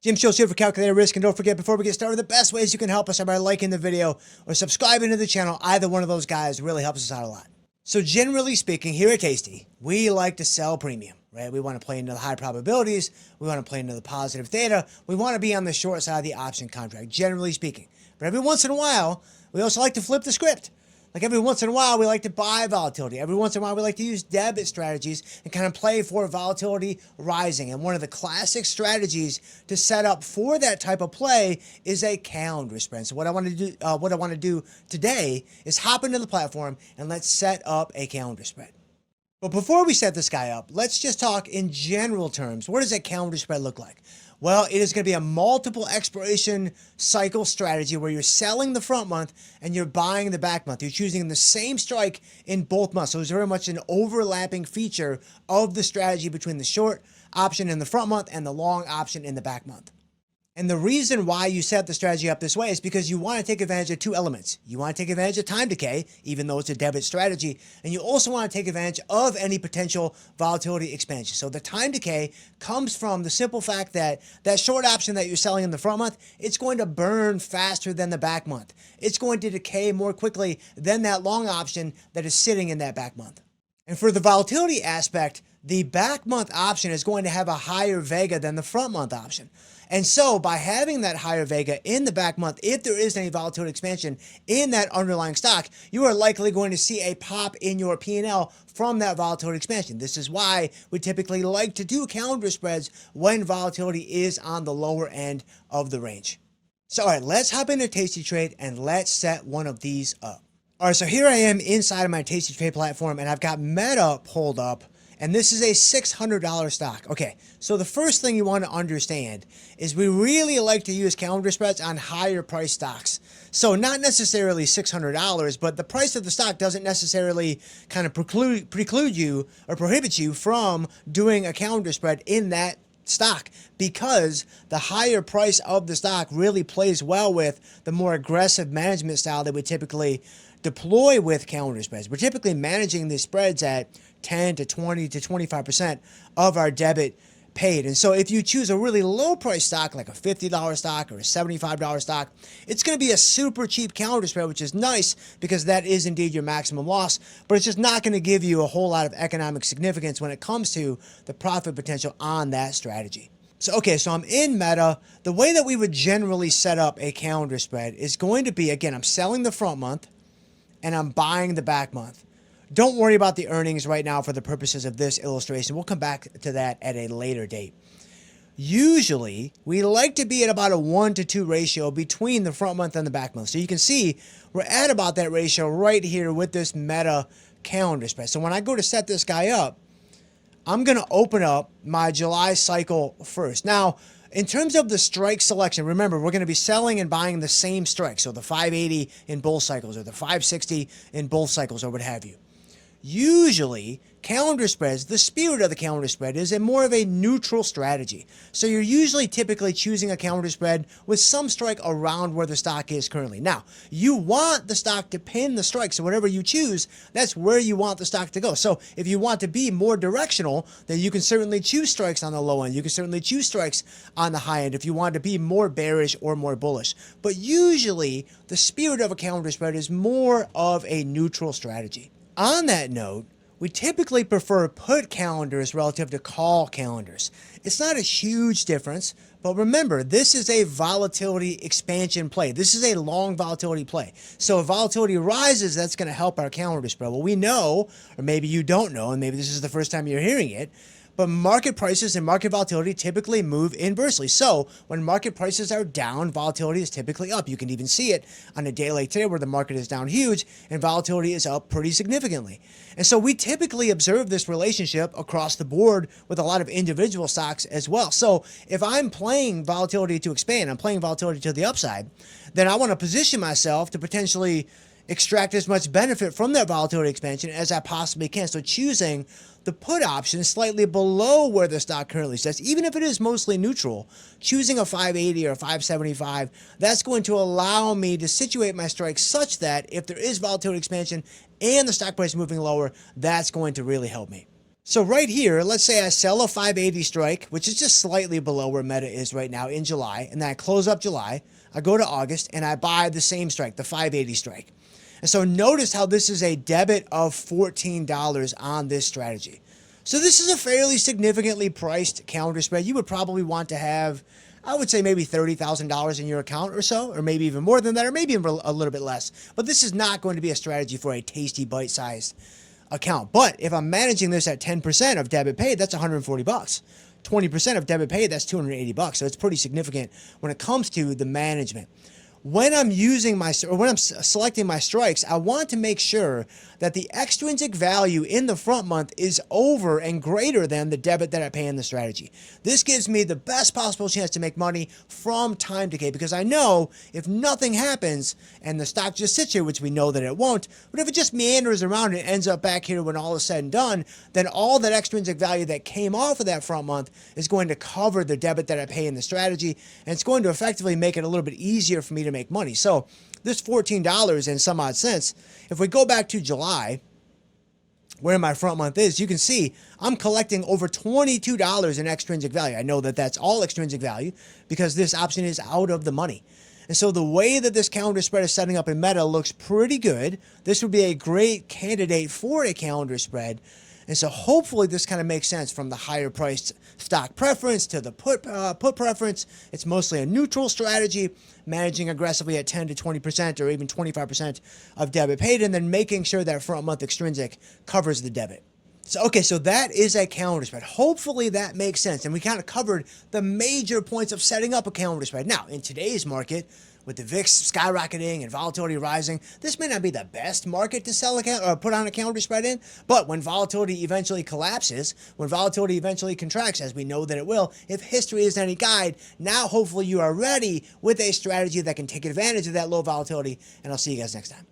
Jim Schultz here for Calculated Risk, and don't forget, before we get started, the best ways you can help us are by liking the video or subscribing to the channel. Either one of those guys really helps us out a lot. So generally speaking, here at Tasty, we like to sell premium, right? We want to play into the high probabilities. We want to play into the positive theta. We want to be on the short side of the option contract, generally speaking. But every once in a while, we also like to flip the script. Like every once in a while, we like to buy volatility. Every once in a while, we like to use debit strategies and kind of play for volatility rising. And one of the classic strategies to set up for that type of play is a calendar spread. So what I want to do today is hop into the platform and let's set up a calendar spread. But before we set this guy up, let's just talk in general terms. What does a calendar spread look like? Well, it is going to be a multiple expiration cycle strategy where you're selling the front month and you're buying the back month. You're choosing the same strike in both months. So it's very much an overlapping feature of the strategy between the short option in the front month and the long option in the back month. And the reason why you set the strategy up this way is because you want to take advantage of two elements. You want to take advantage of time decay, even though it's a debit strategy, and you also want to take advantage of any potential volatility expansion. So the time decay comes from the simple fact that that short option that you're selling in the front month, it's going to burn faster than the back month. It's going to decay more quickly than that long option that is sitting in that back month. And for the volatility aspect, the back month option is going to have a higher Vega than the front month option. And so by having that higher Vega in the back month, if there is any volatility expansion in that underlying stock, you are likely going to see a pop in your P&L from that volatility expansion. This is why we typically like to do calendar spreads when volatility is on the lower end of the range. So all right, let's hop into Tasty Trade and let's set one of these up. All right, so here I am inside of my Tasty Trade platform and I've got Meta pulled up. And this is a $600 stock. Okay, so the first thing you want to understand is we really like to use calendar spreads on higher price stocks. So not necessarily $600, but the price of the stock doesn't necessarily kind of preclude you or prohibit you from doing a calendar spread in that stock, because the higher price of the stock really plays well with the more aggressive management style that we typically deploy with calendar spreads. We're typically managing these spreads at 10 to 20 to 25% of our debit paid. And so if you choose a really low price stock, like a $50 stock or a $75 stock, it's going to be a super cheap calendar spread, which is nice because that is indeed your maximum loss, but it's just not going to give you a whole lot of economic significance when it comes to the profit potential on that strategy. So, okay, so I'm in Meta. The way that we would generally set up a calendar spread is going to be, again, I'm selling the front month and I'm buying the back month. Don't worry about the earnings right now for the purposes of this illustration. We'll come back to that at a later date. Usually, we like to be at about a 1-to-2 ratio between the front month and the back month. So you can see we're at about that ratio right here with this Meta calendar spread. So when I go to set this guy up, I'm going to open up my July cycle first. Now, in terms of the strike selection, remember, we're going to be selling and buying the same strike. So the 580 in both cycles or the 560 in both cycles or what have you. Usually, calendar spreads, the spirit of the calendar spread is more of a neutral strategy. So you're usually typically choosing a calendar spread with some strike around where the stock is currently. Now, you want the stock to pin the strike. So whatever you choose, that's where you want the stock to go. So if you want to be more directional, then you can certainly choose strikes on the low end. You can certainly choose strikes on the high end if you want to be more bearish or more bullish. But usually, the spirit of a calendar spread is more of a neutral strategy. On that note, we typically prefer put calendars relative to call calendars. It's not a huge difference, but remember, this is a volatility expansion play. This is a long volatility play. So if volatility rises, that's going to help our calendar spread. Well, we know, or maybe you don't know, and maybe this is the first time you're hearing it, but market prices and market volatility typically move inversely. So when market prices are down, volatility is typically up. You can even see it on a day like today where the market is down huge and volatility is up pretty significantly. And so we typically observe this relationship across the board with a lot of individual stocks as well. So if I'm playing volatility to expand, I'm playing volatility to the upside, then I want to position myself to potentially extract as much benefit from that volatility expansion as I possibly can. So choosing the put option is slightly below where the stock currently sits, even if it is mostly neutral. Choosing a 580 or a 575, that's going to allow me to situate my strikes such that if there is volatility expansion and the stock price moving lower, that's going to really help me. So right here, let's say I sell a 580 strike, which is just slightly below where Meta is right now in July, and then I close up July, I go to August, and I buy the same strike, the 580 strike. And so notice how this is a debit of $14 on this strategy. So this is a fairly significantly priced calendar spread. You would probably want to have, I would say, maybe $30,000 in your account or so, or maybe even more than that, or maybe even a little bit less. But this is not going to be a strategy for a tasty bite-sized account. But if I'm managing this at 10% of debit paid, that's 140 bucks. 20% of debit paid, that's 280 bucks. So it's pretty significant when it comes to the management. When I'm selecting my strikes, I want to make sure that the extrinsic value in the front month is over and greater than the debit that I pay in the strategy. This gives me the best possible chance to make money from time decay, because I know if nothing happens and the stock just sits here, which we know that it won't, but if it just meanders around and ends up back here when all is said and done, then all that extrinsic value that came off of that front month is going to cover the debit that I pay in the strategy, and it's going to effectively make it a little bit easier for me to make money. So this $14 and some odd cents, if we go back to July, where my front month is, you can see I'm collecting over $22 in extrinsic value. I know that that's all extrinsic value because this option is out of the money. And so the way that this calendar spread is setting up in Meta looks pretty good. This would be a great candidate for a calendar spread. And so hopefully this kind of makes sense from the higher priced stock preference to the put preference. It's mostly a neutral strategy, managing aggressively at 10 to 20% or even 25% of debit paid, and then making sure that front month extrinsic covers the debit. So, okay, so that is a calendar spread. Hopefully that makes sense. And we kind of covered the major points of setting up a calendar spread. Now, in today's market, with the VIX skyrocketing and volatility rising, this may not be the best market to sell or put on a calendar spread in, but when volatility eventually collapses, when volatility eventually contracts, as we know that it will, if history is any guide, now hopefully you are ready with a strategy that can take advantage of that low volatility, and I'll see you guys next time.